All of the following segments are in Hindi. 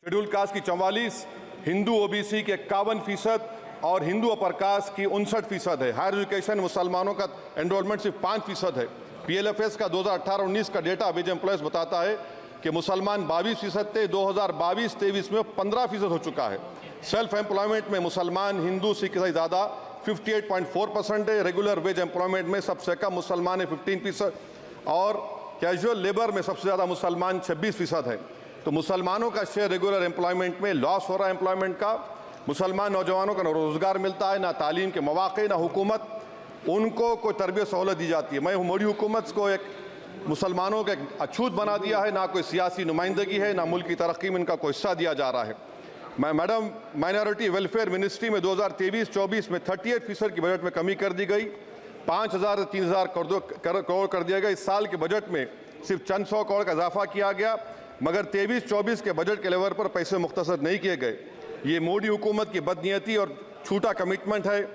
शेड्यूल कास्ट की 44, हिंदू ओबीसी के 51% और हिंदू अपर कास्ट की 59% है। हायर एजुकेशन मुसलमानों का एनरोलमेंट सिर्फ 5% है। पीएलएफएस का 2018-19 का डेटा वेज एम्प्लॉयज बताता है कि मुसलमान 22% थे, 2022-23 में 15% हो चुका है। सेल्फ एम्प्लॉयमेंट में मुसलमान, हिंदू, सिख से ज़्यादा 58.4% है। रेगुलर वेज एम्प्लॉयमेंट में सबसे कम मुसलमान है 15% और कैजुअल लेबर में सबसे ज़्यादा मुसलमान 26% है। तो मुसलमानों का शेयर रेगुलर एम्प्लॉयमेंट में लॉस हो रहा है एम्प्लॉयमेंट का। मुसलमान नौजवानों का ना रोज़गार मिलता है, ना तालीम के मौक़े, ना हुकूमत उनको कोई तरबियत सहूलत दी जाती है। मैं मोदी हुकूमत को एक मुसलमानों का एक अछूत बना दिया है, ना कोई सियासी नुमाइंदगी है, ना मुल्क की तरक्की में इनका कोई हिस्सा दिया जा रहा है। मैं मैडम माइनॉरिटी वेलफेयर मिनिस्ट्री में 2023-24 में 38% की बजट में कमी कर दी गई, 5,000 से 3,000 करोड़ कर दिया गया। इस साल के बजट में सिर्फ चंद 100 करोड़ का इजाफा किया गया, मगर 23-24 के बजट के लेवल पर पैसे मुख्तसर नहीं किए गए। ये मोदी हुकूमत की बदनीयती और झूठा कमिटमेंट है,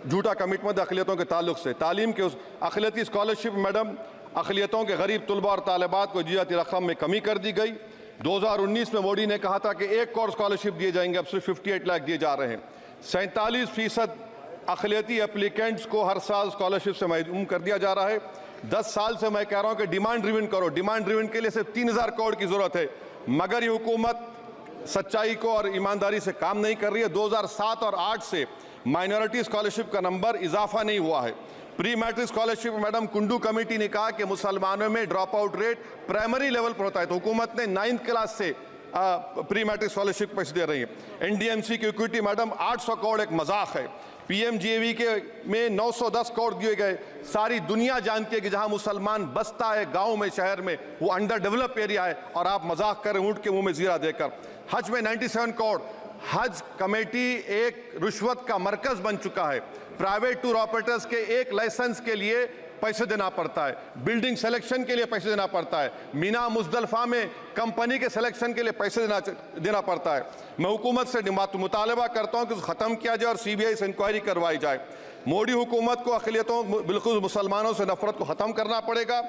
झूठा कमिटमेंट अक़लियतों के ताल्लुक से। तालीम के उस अक़लियती स्कॉलरशिप मैडम अक़लियतों के गरीब तलबा और तालिबात को दी जाती रकम में कमी कर दी गई। 2019 में मोदी ने कहा था कि 1 करोड़ स्कॉलरशिप दिए जाएंगे, अब सिर्फ 58 लाख दिए जा रहे हैं। 47% अक़लियती एप्लीकेंट्स को हर साल स्कॉलरशिप से महरूम कर दिया जा रहा है। 10 साल से मैं कह रहा हूं कि डिमांड ड्रिवन करो। डिमांड ड्रिवन के लिए सिर्फ 3,000 करोड़ की जरूरत है, मगर ये हुकूमत सच्चाई को और ईमानदारी से काम नहीं कर रही है। 2007 और 8 से माइनॉरिटी स्कॉलरशिप का नंबर इजाफा नहीं हुआ है। Pre matric scholarship madam Kundu committee ने कहा कि मुसलमानों में drop out rate primary level पर होता है, तो हुकूमत ने 9th क्लास से प्री मैट्रिक स्कॉलरशिप पैसे दे रही है। एनडीएमसी की इक्विटी मैडम 800 करोड़ एक मजाक है। पीएमजीएवी के में 910 करोड़ दिए गए। सारी दुनिया जानती है कि जहां मुसलमान बसता है गांव में, शहर में, वो अंडर डेवलप एरिया है, और आप मजाक करें ऊंट के मुंह में जीरा देकर। हज में 97 करोड़। हज कमेटी एक रिश्वत का मरकज बन चुका है। प्राइवेट टूर ऑपरेटर्स के एक लाइसेंस के लिए पैसे देना पड़ता है, बिल्डिंग सिलेक्शन के लिए पैसे देना पड़ता है, मीना मुजदलफा में कंपनी के सिलेक्शन के लिए पैसे देना पड़ता है। मैं हुकूमत से मुतालबा करता हूं कि ख़त्म किया जाए और सीबीआई से इंक्वायरी करवाई जाए। मोदी हुकूमत को अक़लियतों, बिल्कुल मुसलमानों से नफरत को ख़त्म करना पड़ेगा।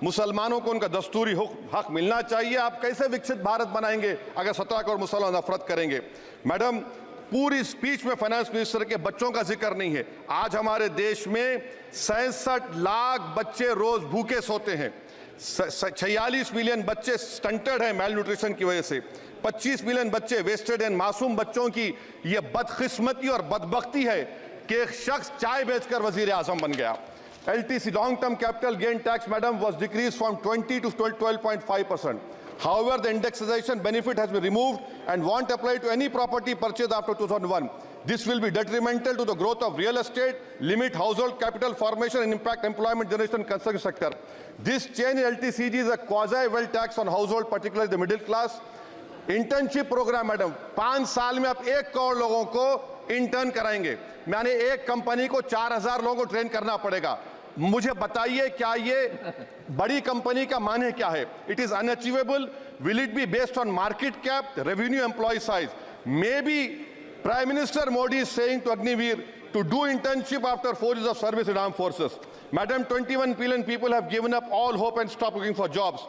मुसलमानों को उनका दस्तूरी हक मिलना चाहिए। आप कैसे विकसित भारत बनाएंगे अगर 17 करोड़ मुसलमान नफरत करेंगे? मैडम, पूरी स्पीच में फाइनेंस मिनिस्टर के बच्चों का जिक्र नहीं है। आज हमारे देश में 66 लाख बच्चे रोज भूखे सोते हैं। 46 मिलियन बच्चे स्टंटेड हैं मेल न्यूट्रिशन की वजह से। 25 मिलियन बच्चे वेस्टेड हैं। मासूम बच्चों की यह बदकिस्मती और बदबख्ती है कि एक शख्स चाय बेचकर वजीर आजम बन गया। LTC long term capital gain tax madam was decreased from 20 to 12.5%. However, the indexation benefit has been removed and won't apply to any property purchased after 2001. This will be detrimental to the growth of real estate, limit household capital formation and impact employment generation in construction sector. This change in LTCG is a quasi-wealth tax on household, particularly the middle class. Internship program madam, 5 साल में आप 1 करोड़ लोगों को इंटर्न कराएंगे, यानी एक कंपनी को 4,000 लोगों को ट्रेन करना पड़ेगा। मुझे बताइए क्या ये बड़ी कंपनी का माने क्या है? It is unachievable. Will it be based on market cap, revenue, employ size? Maybe prime minister Modi is saying to Agniveer to do internship after 4 years of service in armed forces. Madam, 21 billion people have given up all hope and stopped looking for jobs.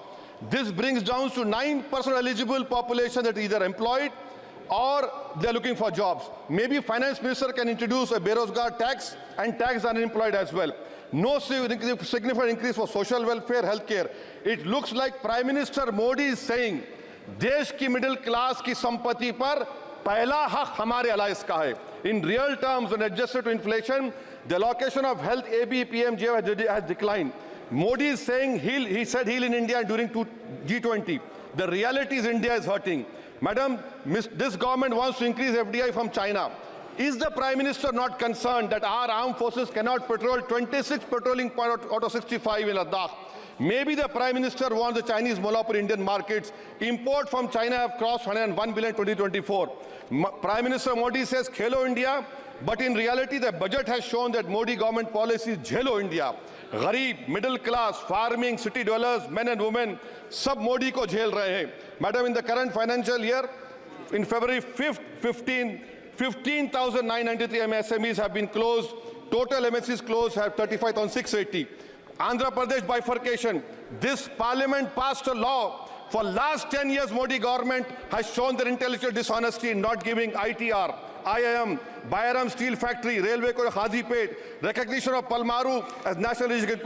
This brings down to 9% eligible population that is either employed or they are looking for jobs. Maybe finance minister can introduce a Berozgar tax and tax unemployed as well. No significant increase for social welfare, healthcare. It looks like Prime Minister Modi is saying देश की मिडिल क्लास की संपत्ति पर पहला हक हमारे अलायंस का है. In real terms, when adjusted to inflation, the allocation of health AB PMJ has declined. Modi is saying he said heal in India during G20. The reality is India is hurting. Madam, this government wants to increase FDI from China. Is the Prime Minister not concerned that our armed forces cannot patrol 26 patrolling points out of 65 in Ladakh? Maybe the Prime Minister wants the Chinese monopoly Indian markets. Import from China have crossed 101 billion in 2024. Prime Minister Modi says Khelo India, but in reality the budget has shown that Modi government policy is Jhelo India. Gharib, middle class, farming, city dwellers, men and women, sab Modi ko jhel rahe hain. Madam, in the current financial year, in February 5th, 15,993 MSMEs have been closed. Total MSCs closed have 35,680. Andhra Pradesh bifurcation. This parliament passed a law For last 10 years, Modi government has shown their intellectual dishonesty in not giving ITR, IIM, Bayram Steel Factory, Railway Hazipet, recognition of Palmaru as national education.